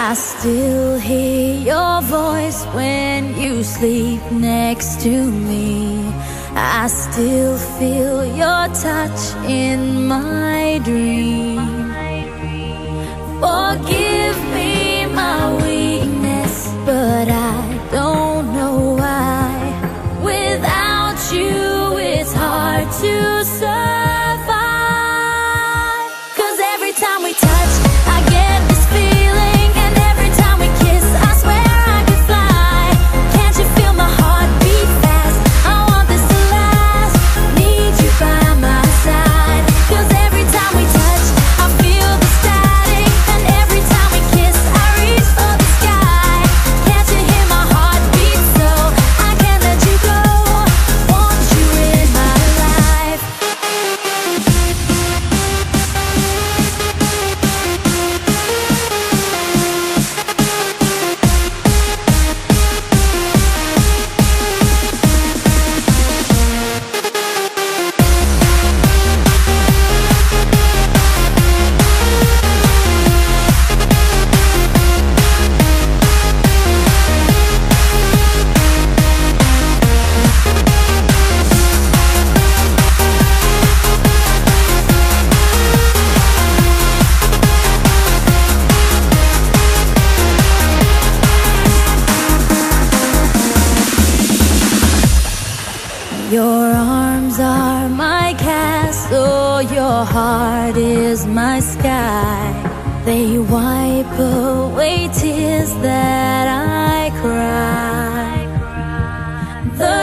I still hear your voice when you sleep next to me. I still feel your touch in my dream. Forgive me my weakness, but I don't know why. Without you, it's hard to survive. 'Cause every time we touch, I get this feeling, and every time we kiss, I swear I could fly. Can't you feel my heart beat fast? I want this to last. Need you by my side. 'Cause every time we touch, I feel the static, and every time we kiss, I reach for the sky. Can't you hear my heart beat? So I can't let you go. Want you in my life. Your arms are my castle, your heart is my sky. They wipe away tears that I cry. The